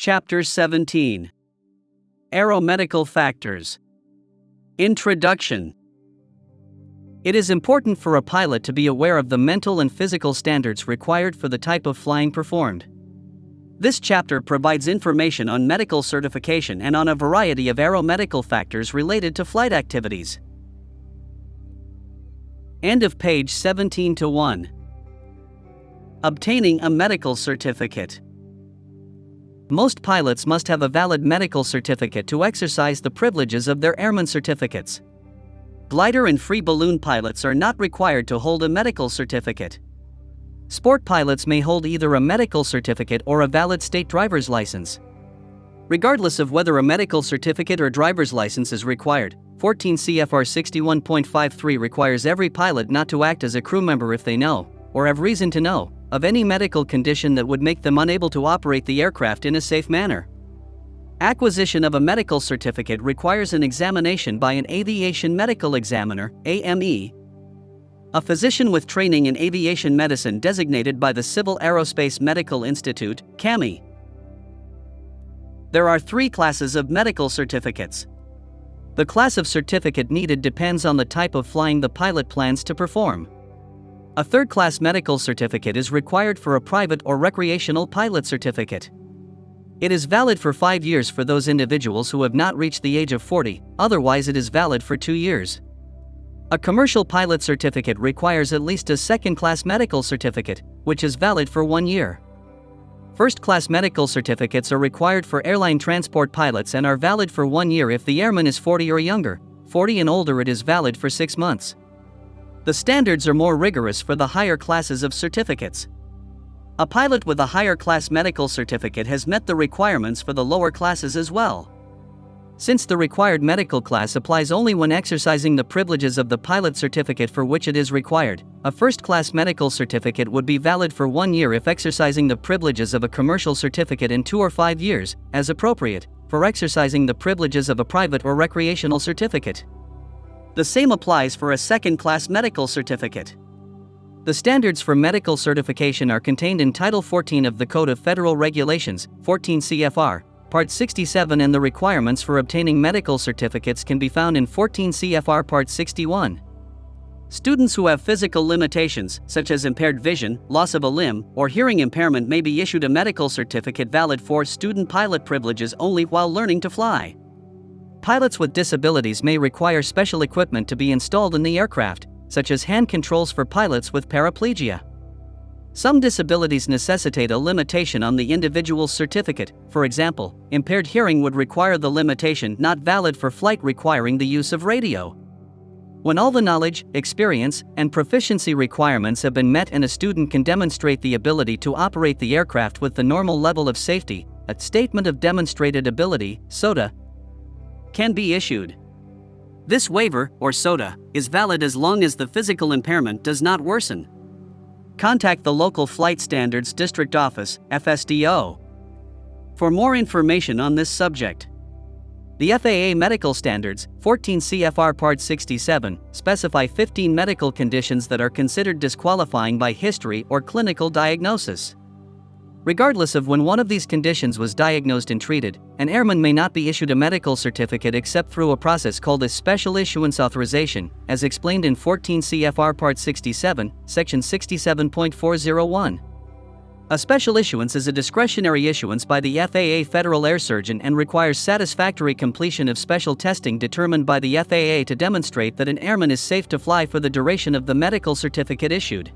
Chapter 17. Aeromedical Factors. Introduction. It is important for a pilot to be aware of the mental and physical standards required for the type of flying performed. This chapter provides information on medical certification and on a variety of aeromedical factors related to flight activities. End of page 17-1. Obtaining a medical certificate. Most pilots must have a valid medical certificate to exercise the privileges of their airman certificates. Glider and free balloon pilots are not required to hold a medical certificate. Sport pilots may hold either a medical certificate or a valid state driver's license. Regardless of whether a medical certificate or driver's license is required, 14 CFR 61.53 requires every pilot not to act as a crew member if they know, or have reason to know, of any medical condition that would make them unable to operate the aircraft in a safe manner. Acquisition of a medical certificate requires an examination by an aviation medical examiner, AME, a physician with training in aviation medicine designated by the Civil Aerospace Medical Institute, CAMI. There are three classes of medical certificates. The class of certificate needed depends on the type of flying the pilot plans to perform. A third-class medical certificate is required for a private or recreational pilot certificate. It is valid for 5 years for those individuals who have not reached the age of 40, otherwise it is valid for 2 years. A commercial pilot certificate requires at least a second-class medical certificate, which is valid for 1 year. First-class medical certificates are required for airline transport pilots and are valid for 1 year if the airman is 40 or younger. 40 and older, it is valid for 6 months. The standards are more rigorous for the higher classes of certificates. A pilot with a higher class medical certificate has met the requirements for the lower classes as well. Since the required medical class applies only when exercising the privileges of the pilot certificate for which it is required, a first-class medical certificate would be valid for 1 year if exercising the privileges of a commercial certificate in 2 or 5 years, as appropriate, for exercising the privileges of a private or recreational certificate. The same applies for a second-class medical certificate. The standards for medical certification are contained in Title 14 of the Code of Federal Regulations, 14 CFR, Part 67, and the requirements for obtaining medical certificates can be found in 14 CFR Part 61. Students who have physical limitations, such as impaired vision, loss of a limb, or hearing impairment may be issued a medical certificate valid for student pilot privileges only while learning to fly. Pilots with disabilities may require special equipment to be installed in the aircraft, such as hand controls for pilots with paraplegia. Some disabilities necessitate a limitation on the individual's certificate. For example, impaired hearing would require the limitation not valid for flight requiring the use of radio. When all the knowledge, experience, and proficiency requirements have been met and a student can demonstrate the ability to operate the aircraft with the normal level of safety, a Statement of Demonstrated Ability, SOTA, can be issued. This waiver, or SOTA, is valid as long as the physical impairment does not worsen. Contact the local Flight Standards District Office, FSDO, for more information on this subject. The FAA Medical Standards, 14 CFR Part 67, specify 15 medical conditions that are considered disqualifying by history or clinical diagnosis. Regardless of when one of these conditions was diagnosed and treated, an airman may not be issued a medical certificate except through a process called a Special Issuance Authorization, as explained in 14 CFR Part 67, Section 67.401. A special issuance is a discretionary issuance by the FAA Federal Air Surgeon and requires satisfactory completion of special testing determined by the FAA to demonstrate that an airman is safe to fly for the duration of the medical certificate issued.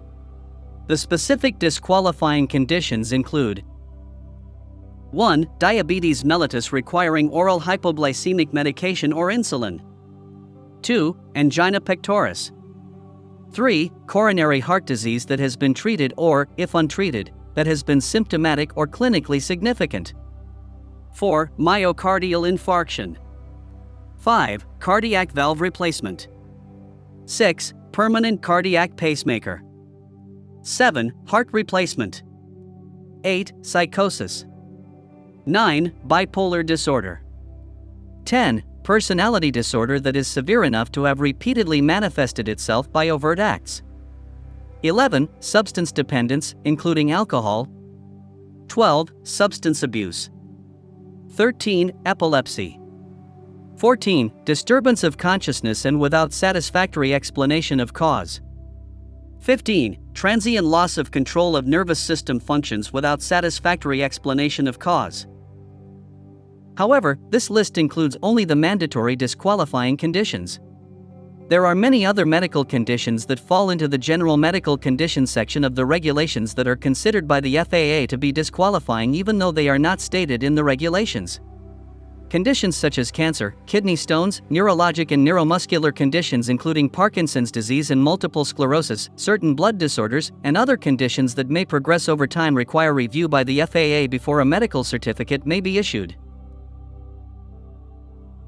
The specific disqualifying conditions include 1. Diabetes mellitus requiring oral hypoglycemic medication or insulin. 2. Angina pectoris. 3. Coronary heart disease that has been treated or, if untreated, that has been symptomatic or clinically significant. 4. Myocardial infarction. 5. Cardiac valve replacement. 6. Permanent cardiac pacemaker. 7. Heart replacement. 8. Psychosis. 9. Bipolar disorder. 10. Personality disorder that is severe enough to have repeatedly manifested itself by overt acts. 11. Substance dependence, including alcohol. 12. Substance abuse. 13. Epilepsy. 14. Disturbance of consciousness and without satisfactory explanation of cause. 15. Transient loss of control of nervous system functions without satisfactory explanation of cause. However, this list includes only the mandatory disqualifying conditions. There are many other medical conditions that fall into the general medical conditions section of the regulations that are considered by the FAA to be disqualifying even though they are not stated in the regulations. Conditions such as cancer, kidney stones, neurologic and neuromuscular conditions including Parkinson's disease and multiple sclerosis, certain blood disorders, and other conditions that may progress over time require review by the FAA before a medical certificate may be issued.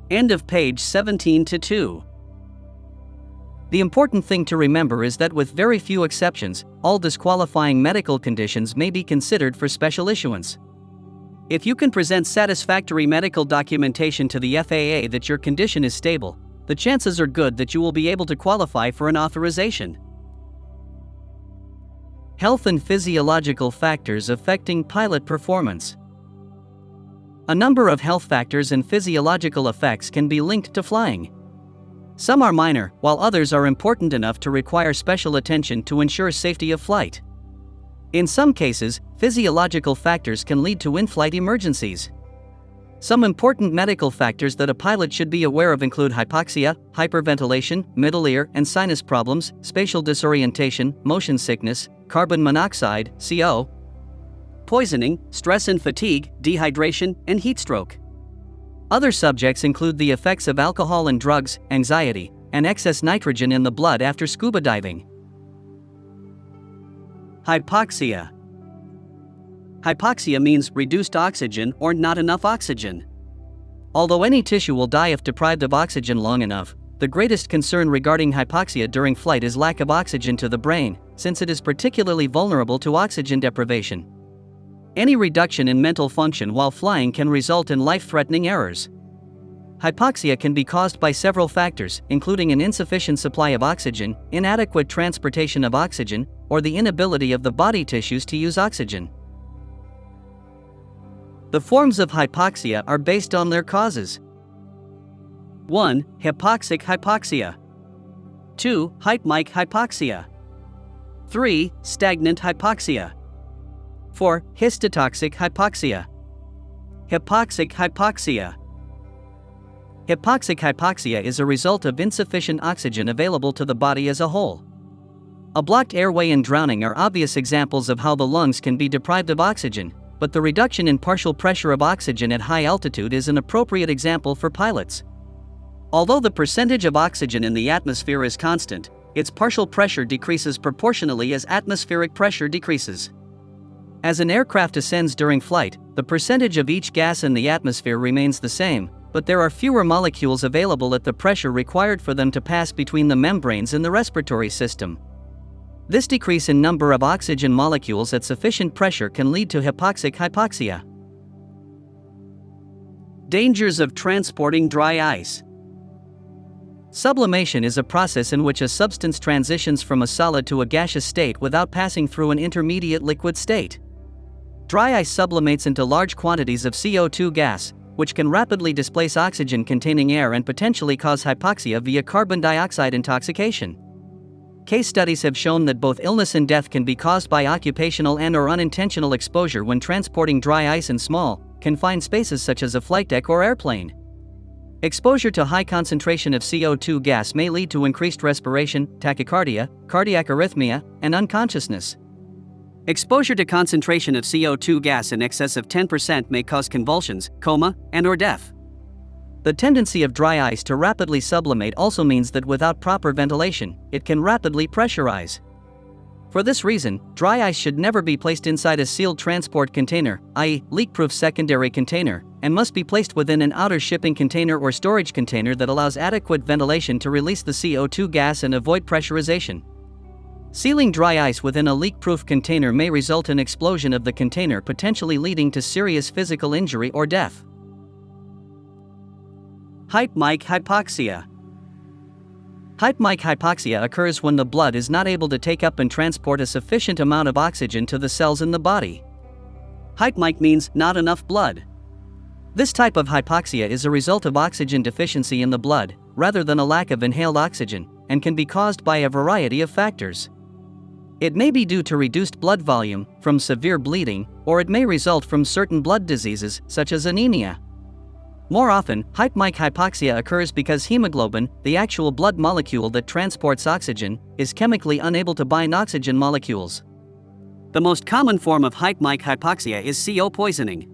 End of page 17-2. The important thing to remember is that with very few exceptions, all disqualifying medical conditions may be considered for special issuance. If you can present satisfactory medical documentation to the FAA that your condition is stable, the chances are good that you will be able to qualify for an authorization. Health and physiological factors affecting pilot performance. A number of health factors and physiological effects can be linked to flying. Some are minor, while others are important enough to require special attention to ensure safety of flight. In some cases, physiological factors can lead to in-flight emergencies. Some important medical factors that a pilot should be aware of include hypoxia, hyperventilation, middle ear and sinus problems, spatial disorientation, motion sickness, carbon monoxide, CO, poisoning, stress and fatigue, dehydration, and heat stroke. Other subjects include the effects of alcohol and drugs, anxiety, and excess nitrogen in the blood after scuba diving. Hypoxia. Hypoxia means reduced oxygen or not enough oxygen. Although any tissue will die if deprived of oxygen long enough, the greatest concern regarding hypoxia during flight is lack of oxygen to the brain, since it is particularly vulnerable to oxygen deprivation. Any reduction in mental function while flying can result in life-threatening errors. Hypoxia can be caused by several factors, including an insufficient supply of oxygen, inadequate transportation of oxygen, or the inability of the body tissues to use oxygen. The forms of hypoxia are based on their causes. 1. Hypoxic hypoxia. 2. Hypemic hypoxia. 3. Stagnant hypoxia. 4. Histotoxic hypoxia. Hypoxic hypoxia. Hypoxic hypoxia is a result of insufficient oxygen available to the body as a whole. A blocked airway and drowning are obvious examples of how the lungs can be deprived of oxygen, but the reduction in partial pressure of oxygen at high altitude is an appropriate example for pilots. Although the percentage of oxygen in the atmosphere is constant, its partial pressure decreases proportionally as atmospheric pressure decreases. As an aircraft ascends during flight, the percentage of each gas in the atmosphere remains the same, but there are fewer molecules available at the pressure required for them to pass between the membranes in the respiratory system. This decrease in number of oxygen molecules at sufficient pressure can lead to hypoxic hypoxia. Dangers of transporting dry ice. Sublimation is a process in which a substance transitions from a solid to a gaseous state without passing through an intermediate liquid state. Dry ice sublimates into large quantities of CO2 gas, which can rapidly displace oxygen-containing air and potentially cause hypoxia via carbon dioxide intoxication. Case studies have shown that both illness and death can be caused by occupational and/or unintentional exposure when transporting dry ice in small, confined spaces such as a flight deck or airplane. Exposure to high concentration of CO2 gas may lead to increased respiration, tachycardia, cardiac arrhythmia, and unconsciousness. Exposure to concentration of CO2 gas in excess of 10% may cause convulsions, coma, and/or death. The tendency of dry ice to rapidly sublimate also means that without proper ventilation, it can rapidly pressurize. For this reason, dry ice should never be placed inside a sealed transport container, i.e., leak-proof secondary container, and must be placed within an outer shipping container or storage container that allows adequate ventilation to release the CO2 gas and avoid pressurization. Sealing dry ice within a leak-proof container may result in explosion of the container, potentially leading to serious physical injury or death. Hypemic hypoxia. Hypemic hypoxia occurs when the blood is not able to take up and transport a sufficient amount of oxygen to the cells in the body. Hypemic means not enough blood. This type of hypoxia is a result of oxygen deficiency in the blood, rather than a lack of inhaled oxygen, and can be caused by a variety of factors. It may be due to reduced blood volume, from severe bleeding, or it may result from certain blood diseases, such as anemia. More often, Hypemic Hypoxia occurs because hemoglobin, the actual blood molecule that transports oxygen, is chemically unable to bind oxygen molecules. The most common form of Hypemic Hypoxia is CO poisoning.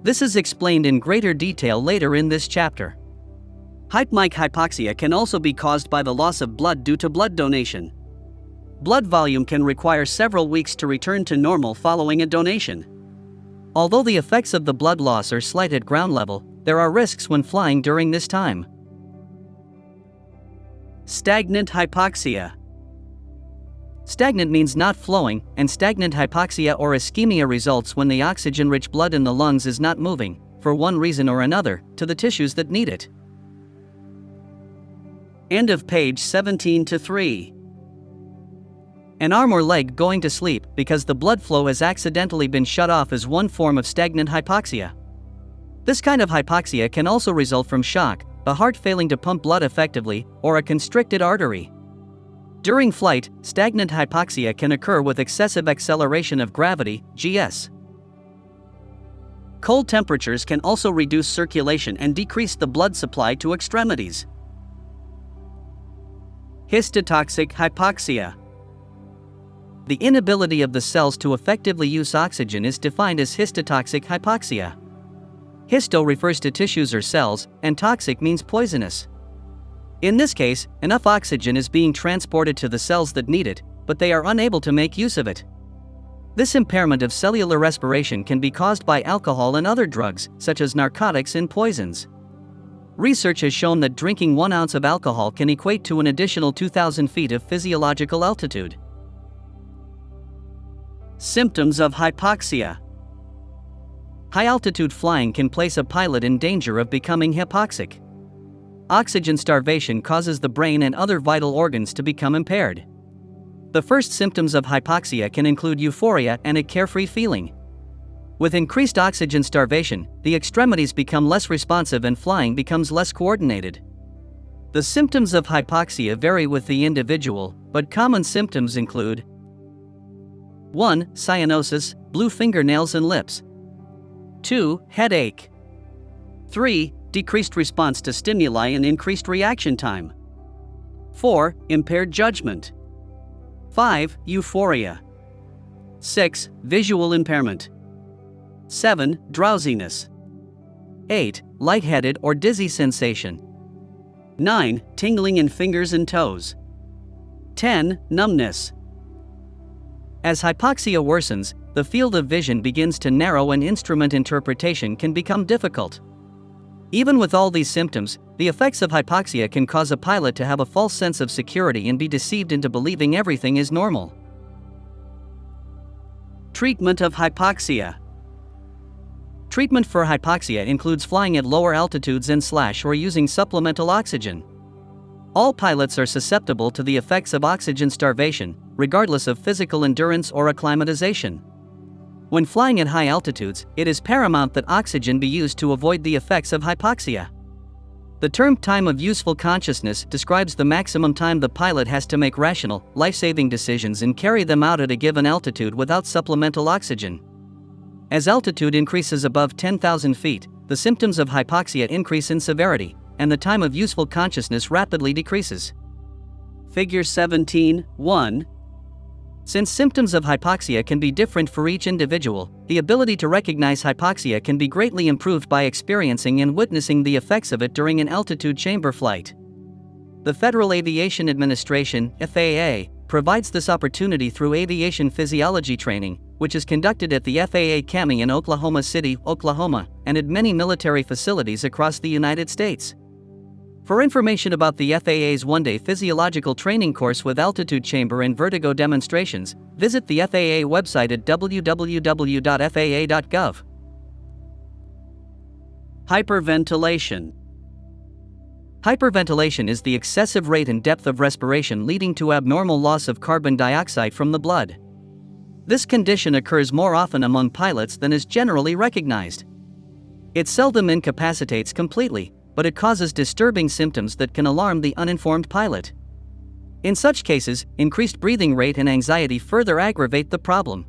This is explained in greater detail later in this chapter. Hypemic hypoxia can also be caused by the loss of blood due to blood donation. Blood volume can require several weeks to return to normal following a donation. Although the effects of the blood loss are slight at ground level, there are risks when flying during this time. Stagnant hypoxia. Stagnant means not flowing, and stagnant hypoxia or ischemia results when the oxygen-rich blood in the lungs is not moving, for one reason or another, to the tissues that need it. End of page 17-3. An arm or leg going to sleep because the blood flow has accidentally been shut off is one form of stagnant hypoxia. This kind of hypoxia can also result from shock, the heart failing to pump blood effectively, or a constricted artery. During flight, stagnant hypoxia can occur with excessive acceleration of gravity, GS. Cold temperatures can also reduce circulation and decrease the blood supply to extremities. Histotoxic hypoxia. The inability of the cells to effectively use oxygen is defined as histotoxic hypoxia. Histo refers to tissues or cells, and toxic means poisonous. In this case, enough oxygen is being transported to the cells that need it, but they are unable to make use of it. This impairment of cellular respiration can be caused by alcohol and other drugs, such as narcotics and poisons. Research has shown that drinking 1 ounce of alcohol can equate to an additional 2,000 feet of physiological altitude. Symptoms of hypoxia. High-altitude flying can place a pilot in danger of becoming hypoxic. Oxygen starvation causes the brain and other vital organs to become impaired. The first symptoms of hypoxia can include euphoria and a carefree feeling. With increased oxygen starvation, the extremities become less responsive and flying becomes less coordinated. The symptoms of hypoxia vary with the individual, but common symptoms include 1. Cyanosis, blue fingernails and lips. 2. Headache. 3. Decreased response to stimuli and increased reaction time. 4. Impaired judgment. 5. Euphoria. 6. Visual impairment. 7. Drowsiness. 8. Lightheaded or dizzy sensation. 9. Tingling in fingers and toes. 10. Numbness. As hypoxia worsens, the field of vision begins to narrow and instrument interpretation can become difficult. Even with all these symptoms, the effects of hypoxia can cause a pilot to have a false sense of security and be deceived into believing everything is normal. Treatment of hypoxia. Treatment for hypoxia includes flying at lower altitudes and or using supplemental oxygen. All pilots are susceptible to the effects of oxygen starvation, regardless of physical endurance or acclimatization. When flying at high altitudes, it is paramount that oxygen be used to avoid the effects of hypoxia. The term time of useful consciousness describes the maximum time the pilot has to make rational, life-saving decisions and carry them out at a given altitude without supplemental oxygen. As altitude increases above 10,000 feet, the symptoms of hypoxia increase in severity, and the time of useful consciousness rapidly decreases. Figure 17.1. Since symptoms of hypoxia can be different for each individual, the ability to recognize hypoxia can be greatly improved by experiencing and witnessing the effects of it during an altitude chamber flight. The Federal Aviation Administration, FAA, provides this opportunity through aviation physiology training, which is conducted at the FAA Academy in Oklahoma City, Oklahoma, and at many military facilities across the United States. For information about the FAA's one-day physiological training course with altitude chamber and vertigo demonstrations, visit the FAA website at www.faa.gov. Hyperventilation. Hyperventilation is the excessive rate and depth of respiration leading to abnormal loss of carbon dioxide from the blood. This condition occurs more often among pilots than is generally recognized. It seldom incapacitates completely, but it causes disturbing symptoms that can alarm the uninformed pilot. In such cases, increased breathing rate and anxiety further aggravate the problem.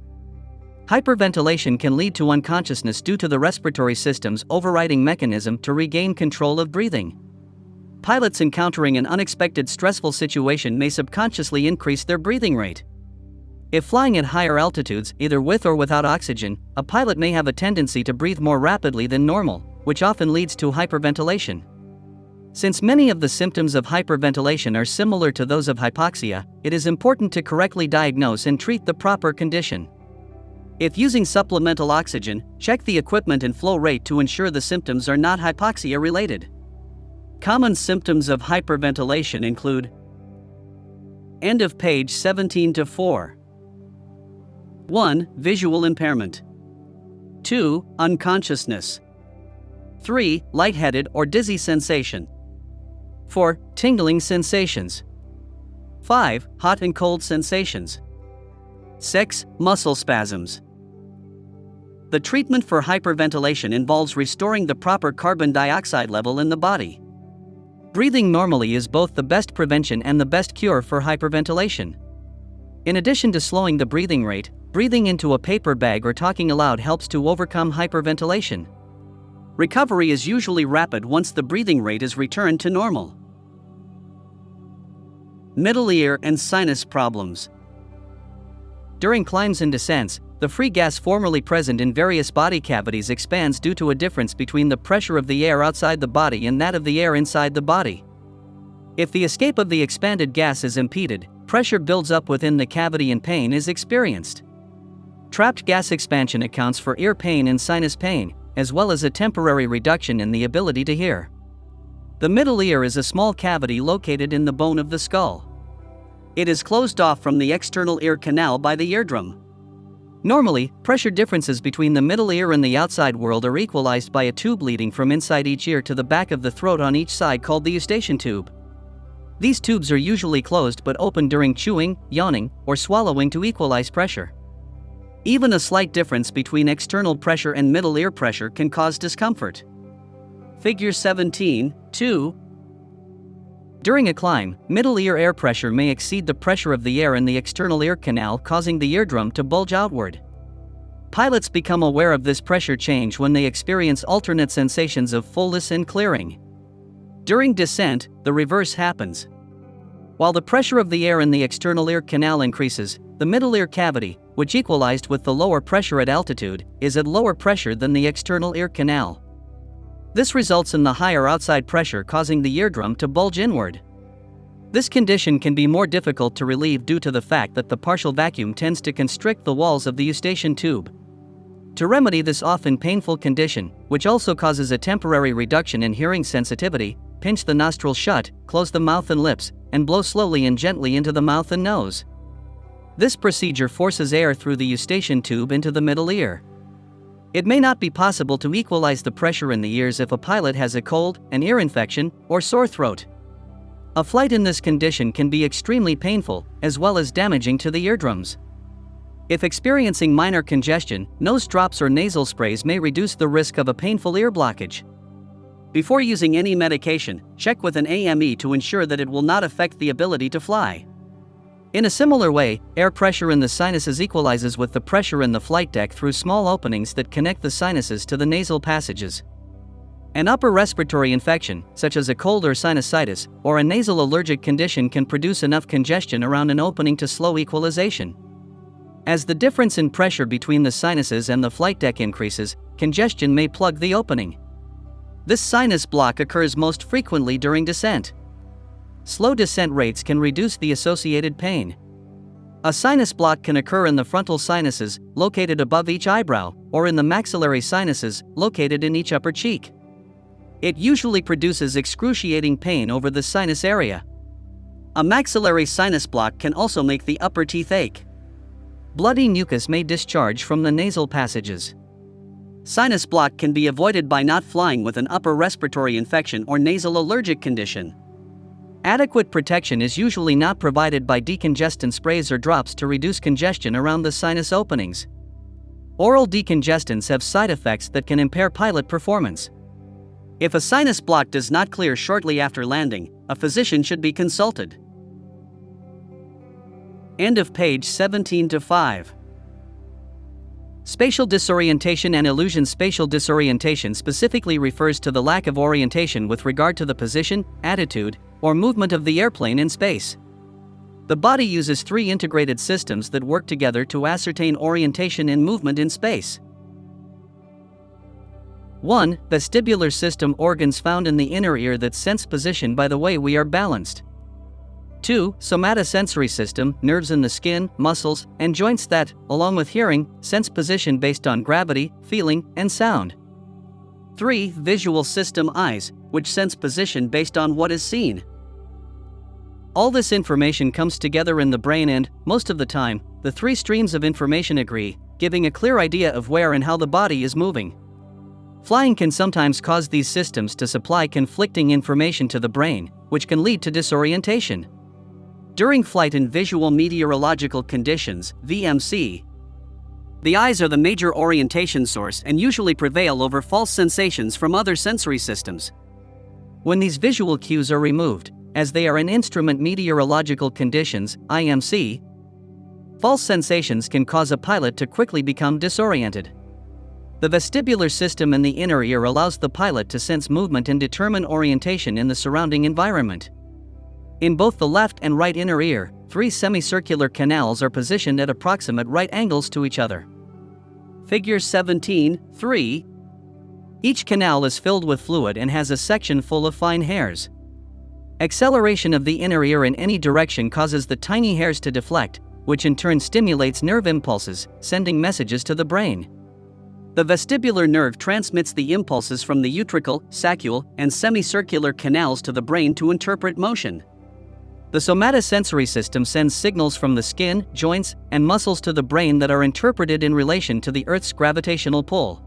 Hyperventilation can lead to unconsciousness due to the respiratory system's overriding mechanism to regain control of breathing. Pilots encountering an unexpected stressful situation may subconsciously increase their breathing rate. If flying at higher altitudes, either with or without oxygen, a pilot may have a tendency to breathe more rapidly than normal, which often leads to hyperventilation. Since many of the symptoms of hyperventilation are similar to those of hypoxia, it is important to correctly diagnose and treat the proper condition. If using supplemental oxygen, check the equipment and flow rate to ensure the symptoms are not hypoxia related. Common symptoms of hyperventilation include: end of page 17-4. 1. Visual impairment. 2. Unconsciousness. 3. Lightheaded or dizzy sensation. 4. Tingling sensations. 5. Hot and cold sensations. 6. Muscle spasms. The treatment for hyperventilation involves restoring the proper carbon dioxide level in the body. Breathing normally is both the best prevention and the best cure for hyperventilation. In addition to slowing the breathing rate, breathing into a paper bag or talking aloud helps to overcome hyperventilation. Recovery is usually rapid once the breathing rate is returned to normal. Middle ear and sinus problems. During climbs and descents, the free gas formerly present in various body cavities expands due to a difference between the pressure of the air outside the body and that of the air inside the body. If the escape of the expanded gas is impeded, pressure builds up within the cavity and pain is experienced. Trapped gas expansion accounts for ear pain and sinus pain, as well as a temporary reduction in the ability to hear. The middle ear is a small cavity located in the bone of the skull. It is closed off from the external ear canal by the eardrum. Normally, pressure differences between the middle ear and the outside world are equalized by a tube leading from inside each ear to the back of the throat on each side called the eustachian tube. These tubes are usually closed but open during chewing, yawning, or swallowing to equalize pressure. Even a slight difference between external pressure and middle ear pressure can cause discomfort. Figure 17.2. During a climb, middle ear air pressure may exceed the pressure of the air in the external ear canal, causing the eardrum to bulge outward. Pilots become aware of this pressure change when they experience alternate sensations of fullness and clearing. During descent, the reverse happens. While the pressure of the air in the external ear canal increases, the middle ear cavity, which equalized with the lower pressure at altitude, is at lower pressure than the external ear canal. This results in the higher outside pressure causing the eardrum to bulge inward. This condition can be more difficult to relieve due to the fact that the partial vacuum tends to constrict the walls of the eustachian tube. To remedy this often painful condition, which also causes a temporary reduction in hearing sensitivity, pinch the nostrils shut, close the mouth and lips, and blow slowly and gently into the mouth and nose. This procedure forces air through the eustachian tube into the middle ear. It may not be possible to equalize the pressure in the ears if a pilot has a cold, an ear infection, or sore throat. A flight in this condition can be extremely painful, as well as damaging to the eardrums. If experiencing minor congestion, nose drops or nasal sprays may reduce the risk of a painful ear blockage. Before using any medication, check with an AME to ensure that it will not affect the ability to fly. In a similar way, air pressure in the sinuses equalizes with the pressure in the flight deck through small openings that connect the sinuses to the nasal passages. An upper respiratory infection, such as a cold or sinusitis, or a nasal allergic condition can produce enough congestion around an opening to slow equalization. As the difference in pressure between the sinuses and the flight deck increases, congestion may plug the opening. This sinus block occurs most frequently during descent. Slow descent rates can reduce the associated pain. A sinus block can occur in the frontal sinuses, located above each eyebrow, or in the maxillary sinuses, located in each upper cheek. It usually produces excruciating pain over the sinus area. A maxillary sinus block can also make the upper teeth ache. Bloody mucus may discharge from the nasal passages. Sinus block can be avoided by not flying with an upper respiratory infection or nasal allergic condition. Adequate protection is usually not provided by decongestant sprays or drops to reduce congestion around the sinus openings. Oral decongestants have side effects that can impair pilot performance. If a sinus block does not clear shortly after landing, a physician should be consulted. End of page 17-5. Spatial disorientation and illusion. Spatial disorientation specifically refers to the lack of orientation with regard to the position, attitude, or movement of the airplane in space. The body uses three integrated systems that work together to ascertain orientation and movement in space. 1. Vestibular system, organs found in the inner ear that sense position by the way we are balanced. 2. Somatosensory system, nerves in the skin, muscles, and joints that, along with hearing, sense position based on gravity, feeling, and sound. 3. Visual system, eyes, which sense position based on what is seen. All this information comes together in the brain and, most of the time, the three streams of information agree, giving a clear idea of where and how the body is moving. Flying can sometimes cause these systems to supply conflicting information to the brain, which can lead to disorientation. During flight in visual meteorological conditions, VMC, the eyes are the major orientation source and usually prevail over false sensations from other sensory systems. When these visual cues are removed, as they are in instrument meteorological conditions, IMC, false sensations can cause a pilot to quickly become disoriented. The vestibular system in the inner ear allows the pilot to sense movement and determine orientation in the surrounding environment. In both the left and right inner ear, three semicircular canals are positioned at approximate right angles to each other. Figure 17.3. Each canal is filled with fluid and has a section full of fine hairs. Acceleration of the inner ear in any direction causes the tiny hairs to deflect, which in turn stimulates nerve impulses, sending messages to the brain. The vestibular nerve transmits the impulses from the utricle, saccule, and semicircular canals to the brain to interpret motion. The somatosensory system sends signals from the skin, joints, and muscles to the brain that are interpreted in relation to the Earth's gravitational pull.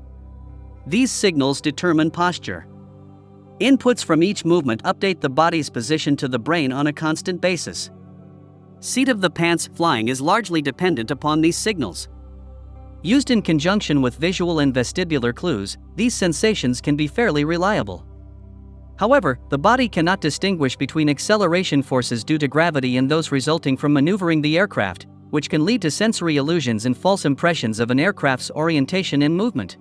These signals determine posture. Inputs from each movement update the body's position to the brain on a constant basis. Seat of the pants flying is largely dependent upon these signals. Used in conjunction with visual and vestibular clues, these sensations can be fairly reliable. However, the body cannot distinguish between acceleration forces due to gravity and those resulting from maneuvering the aircraft, which can lead to sensory illusions and false impressions of an aircraft's orientation and movement.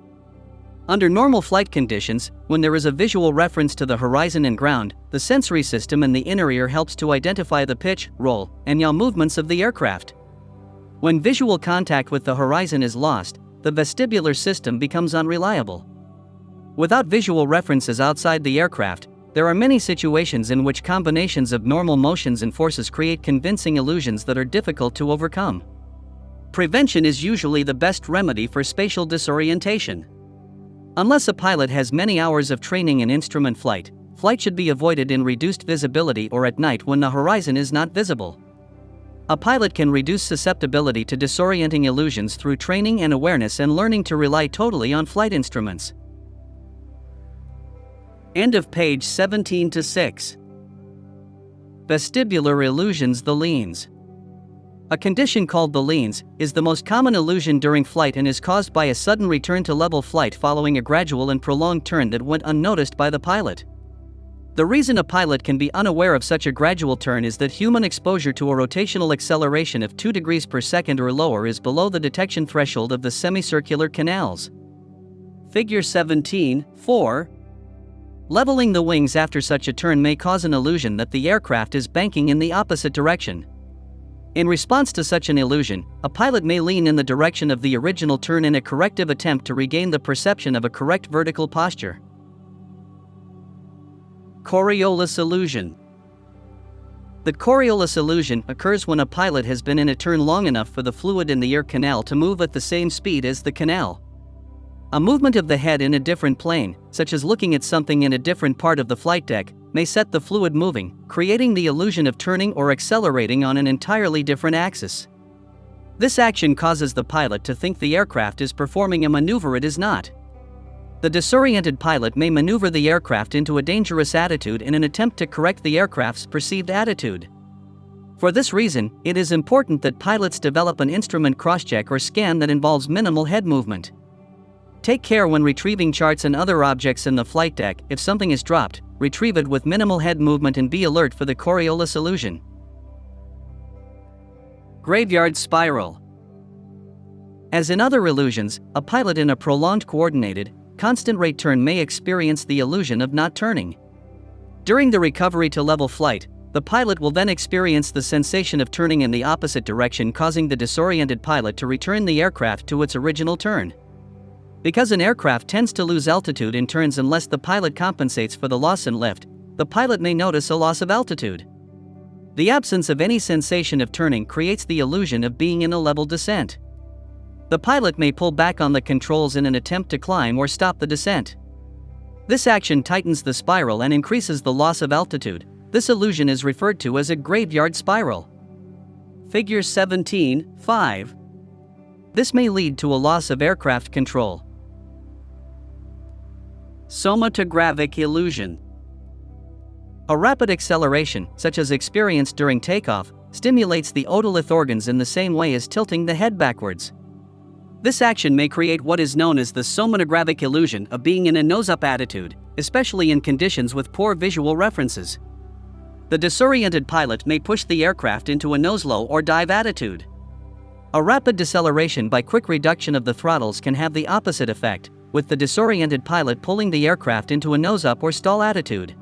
Under normal flight conditions, when there is a visual reference to the horizon and ground, the sensory system in the inner ear helps to identify the pitch, roll, and yaw movements of the aircraft. When visual contact with the horizon is lost, the vestibular system becomes unreliable. Without visual references outside the aircraft, there are many situations in which combinations of normal motions and forces create convincing illusions that are difficult to overcome. Prevention is usually the best remedy for spatial disorientation. Unless a pilot has many hours of training in instrument flight, flight should be avoided in reduced visibility or at night when the horizon is not visible. A pilot can reduce susceptibility to disorienting illusions through training and awareness and learning to rely totally on flight instruments. End of page 17-6. Vestibular illusions. The leans. A condition called the leans is the most common illusion during flight and is caused by a sudden return to level flight following a gradual and prolonged turn that went unnoticed by the pilot. The reason a pilot can be unaware of such a gradual turn is that human exposure to a rotational acceleration of 2 degrees per second or lower is below the detection threshold of the semicircular canals. Figure 17.4. Leveling the wings after such a turn may cause an illusion that the aircraft is banking in the opposite direction. In response to such an illusion, a pilot may lean in the direction of the original turn in a corrective attempt to regain the perception of a correct vertical posture. Coriolis illusion. The Coriolis illusion occurs when a pilot has been in a turn long enough for the fluid in the ear canal to move at the same speed as the canal. A movement of the head in a different plane, such as looking at something in a different part of the flight deck, may set the fluid moving, creating the illusion of turning or accelerating on an entirely different axis. This action causes the pilot to think the aircraft is performing a maneuver it is not. The disoriented pilot may maneuver the aircraft into a dangerous attitude in an attempt to correct the aircraft's perceived attitude. For this reason, it is important that pilots develop an instrument crosscheck or scan that involves minimal head movement. Take care when retrieving charts and other objects in the flight deck. If something is dropped, retrieve it with minimal head movement and be alert for the Coriolis illusion. Graveyard spiral. As in other illusions, a pilot in a prolonged coordinated, constant rate turn may experience the illusion of not turning. During the recovery to level flight, the pilot will then experience the sensation of turning in the opposite direction, causing the disoriented pilot to return the aircraft to its original turn. Because an aircraft tends to lose altitude in turns unless the pilot compensates for the loss in lift, the pilot may notice a loss of altitude. The absence of any sensation of turning creates the illusion of being in a level descent. The pilot may pull back on the controls in an attempt to climb or stop the descent. This action tightens the spiral and increases the loss of altitude. This illusion is referred to as a graveyard spiral. Figure 17.5. This may lead to a loss of aircraft control. Somatographic illusion. A rapid acceleration, such as experienced during takeoff, stimulates the otolith organs in the same way as tilting the head backwards. This action may create what is known as the somatographic illusion of being in a nose-up attitude, especially in conditions with poor visual references. The disoriented pilot may push the aircraft into a nose-low or dive attitude. A rapid deceleration by quick reduction of the throttles can have the opposite effect, with the disoriented pilot pulling the aircraft into a nose-up or stall attitude.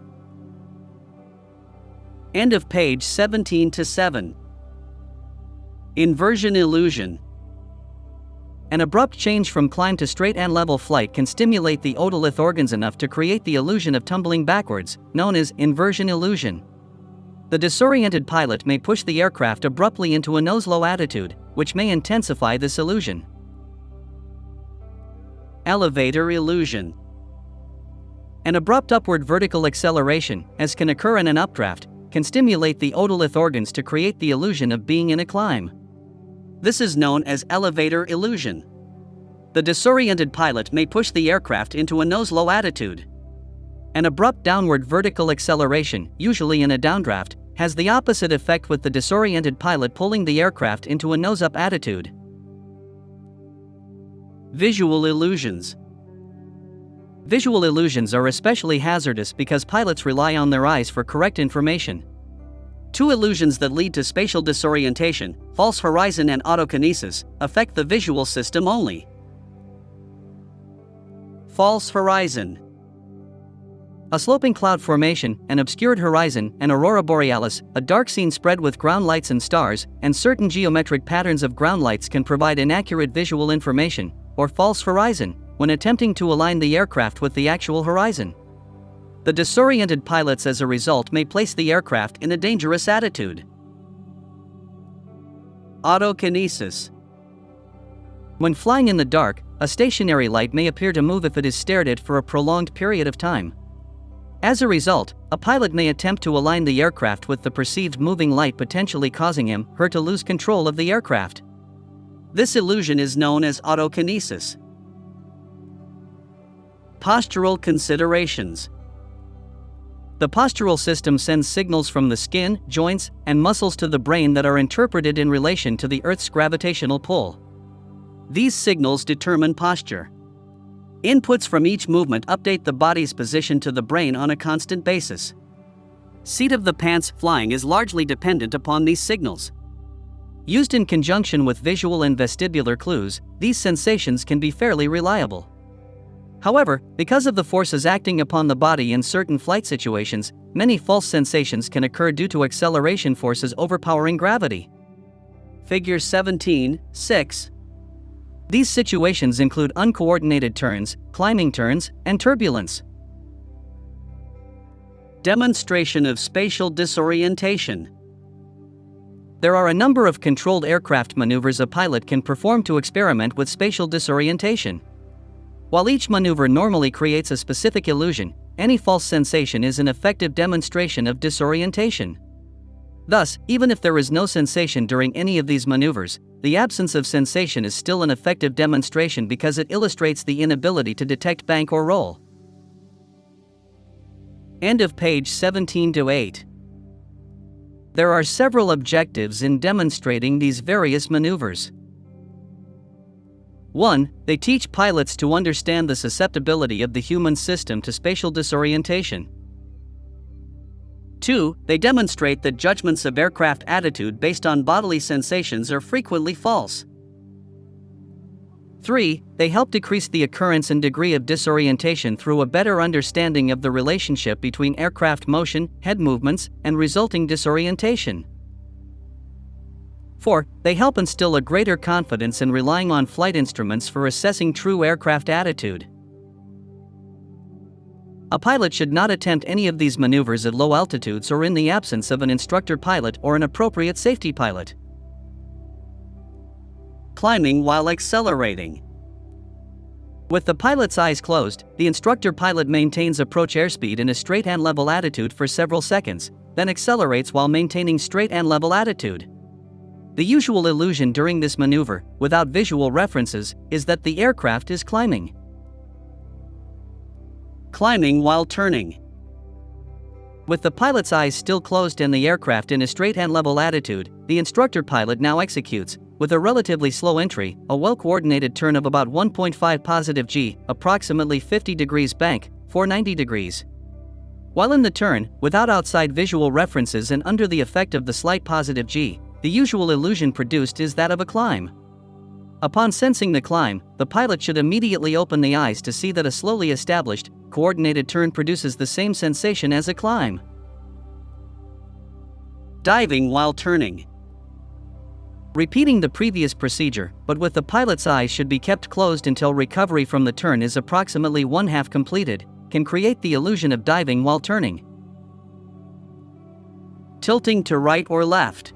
End of page 17-7. Inversion illusion. An abrupt change from climb to straight and level flight can stimulate the otolith organs enough to create the illusion of tumbling backwards, known as inversion illusion. The disoriented pilot may push the aircraft abruptly into a nose-low attitude, which may intensify this illusion. Elevator illusion. An abrupt upward vertical acceleration, as can occur in an updraft, can stimulate the otolith organs to create the illusion of being in a climb. This is known as elevator illusion. The disoriented pilot may push the aircraft into a nose-low attitude. An abrupt downward vertical acceleration, usually in a downdraft, has the opposite effect, with the disoriented pilot pulling the aircraft into a nose-up attitude. Visual illusions. Visual illusions are especially hazardous because pilots rely on their eyes for correct information. Two illusions that lead to spatial disorientation, false horizon and autokinesis, affect the visual system only. False horizon. A sloping cloud formation, an obscured horizon, an aurora borealis, a dark scene spread with ground lights and stars, and certain geometric patterns of ground lights can provide inaccurate visual information, or false horizon, when attempting to align the aircraft with the actual horizon. The disoriented pilots as a result may place the aircraft in a dangerous attitude. Autokinesis. When flying in the dark, a stationary light may appear to move if it is stared at for a prolonged period of time. As a result, a pilot may attempt to align the aircraft with the perceived moving light, potentially causing him/her to lose control of the aircraft. This illusion is known as autokinesis. Postural considerations. The postural system sends signals from the skin, joints, and muscles to the brain that are interpreted in relation to the Earth's gravitational pull. These signals determine posture. Inputs from each movement update the body's position to the brain on a constant basis. Seat of the pants flying is largely dependent upon these signals. Used in conjunction with visual and vestibular clues, these sensations can be fairly reliable. However, because of the forces acting upon the body in certain flight situations, many false sensations can occur due to acceleration forces overpowering gravity. Figure 17.6. These situations include uncoordinated turns, climbing turns, and turbulence. Demonstration of spatial disorientation. There are a number of controlled aircraft maneuvers a pilot can perform to experiment with spatial disorientation. While each maneuver normally creates a specific illusion, any false sensation is an effective demonstration of disorientation. Thus, even if there is no sensation during any of these maneuvers, the absence of sensation is still an effective demonstration because it illustrates the inability to detect bank or roll. End of page 17-8. There are several objectives in demonstrating these various maneuvers. 1. They teach pilots to understand the susceptibility of the human system to spatial disorientation. 2. They demonstrate that judgments of aircraft attitude based on bodily sensations are frequently false. 3. They help decrease the occurrence and degree of disorientation through a better understanding of the relationship between aircraft motion, head movements, and resulting disorientation. 4. They help instill a greater confidence in relying on flight instruments for assessing true aircraft attitude. A pilot should not attempt any of these maneuvers at low altitudes or in the absence of an instructor pilot or an appropriate safety pilot. Climbing while accelerating. With the pilot's eyes closed, the instructor pilot maintains approach airspeed in a straight and level attitude for several seconds, then accelerates while maintaining straight and level attitude. The usual illusion during this maneuver, without visual references, is that the aircraft is climbing. Climbing while turning. With the pilot's eyes still closed and the aircraft in a straight and level attitude, the instructor pilot now executes, with a relatively slow entry, a well-coordinated turn of about 1.5 positive g, approximately 50 degrees bank, 490 degrees. While in the turn, without outside visual references and under the effect of the slight positive g, the usual illusion produced is that of a climb. Upon sensing the climb, the pilot should immediately open the eyes to see that a slowly established, coordinated turn produces the same sensation as a climb. Diving while turning. Repeating the previous procedure, but with the pilot's eyes should be kept closed until recovery from the turn is approximately one-half completed, can create the illusion of diving while turning. Tilting to right or left.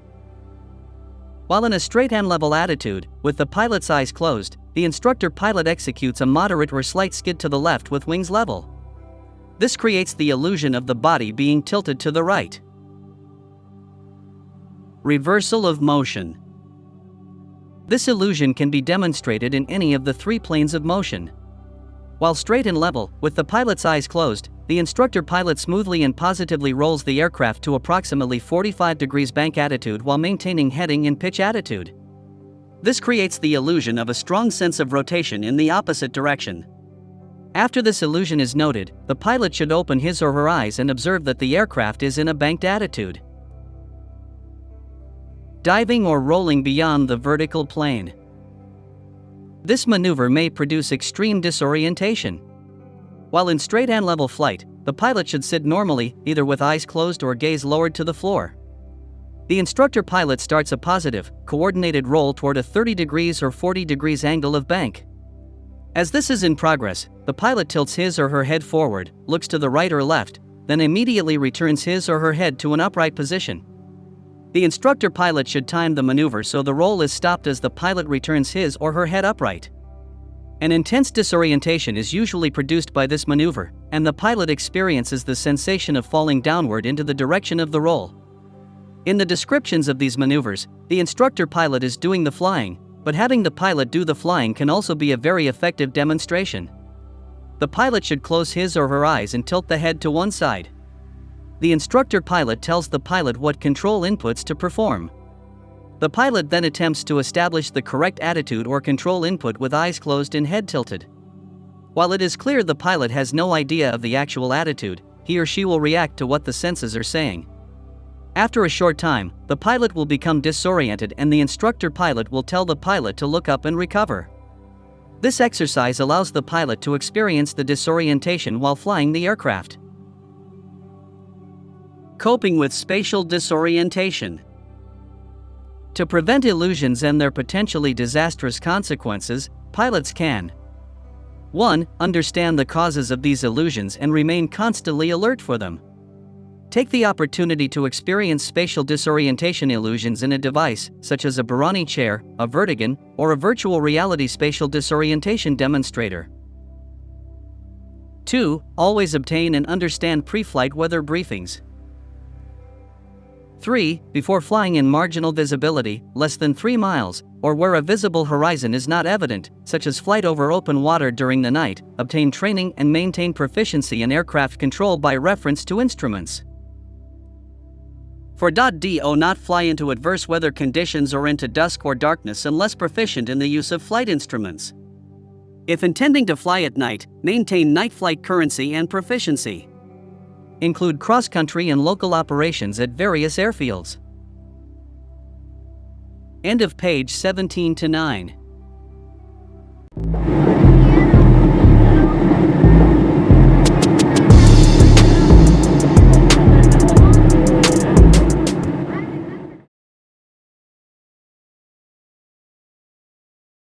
While in a straight and level attitude, with the pilot's eyes closed, the instructor pilot executes a moderate or slight skid to the left with wings level. This creates the illusion of the body being tilted to the right. Reversal of motion. This illusion can be demonstrated in any of the three planes of motion. While straight and level, with the pilot's eyes closed, the instructor pilot smoothly and positively rolls the aircraft to approximately 45 degrees bank attitude while maintaining heading and pitch attitude. This creates the illusion of a strong sense of rotation in the opposite direction. After this illusion is noted, the pilot should open his or her eyes and observe that the aircraft is in a banked attitude. Diving or rolling beyond the vertical plane. This maneuver may produce extreme disorientation. While in straight and level flight, the pilot should sit normally, either with eyes closed or gaze lowered to the floor. The instructor pilot starts a positive, coordinated roll toward a 30 degrees or 40 degrees angle of bank. As this is in progress, the pilot tilts his or her head forward, looks to the right or left, then immediately returns his or her head to an upright position. The instructor pilot should time the maneuver so the roll is stopped as the pilot returns his or her head upright. An intense disorientation is usually produced by this maneuver, and the pilot experiences the sensation of falling downward into the direction of the roll. In the descriptions of these maneuvers, the instructor pilot is doing the flying, but having the pilot do the flying can also be a very effective demonstration. The pilot should close his or her eyes and tilt the head to one side. The instructor pilot tells the pilot what control inputs to perform. The pilot then attempts to establish the correct attitude or control input with eyes closed and head tilted. While it is clear the pilot has no idea of the actual attitude, he or she will react to what the senses are saying. After a short time, the pilot will become disoriented and the instructor pilot will tell the pilot to look up and recover. This exercise allows the pilot to experience the disorientation while flying the aircraft. Coping with spatial disorientation. To prevent illusions and their potentially disastrous consequences, pilots can 1. Understand the causes of these illusions and remain constantly alert for them. Take the opportunity to experience spatial disorientation illusions in a device, such as a Barani chair, a Vertigan, or a virtual reality spatial disorientation demonstrator. 2. Always obtain and understand pre-flight weather briefings. 3. Before flying in marginal visibility, less than 3 miles, or where a visible horizon is not evident, such as flight over open water during the night, obtain training and maintain proficiency in aircraft control by reference to instruments. 4.do Not fly into adverse weather conditions or into dusk or darkness unless proficient in the use of flight instruments. If intending to fly at night, maintain night flight currency and proficiency. Include cross-country and local operations at various airfields. End of page 17 to 9.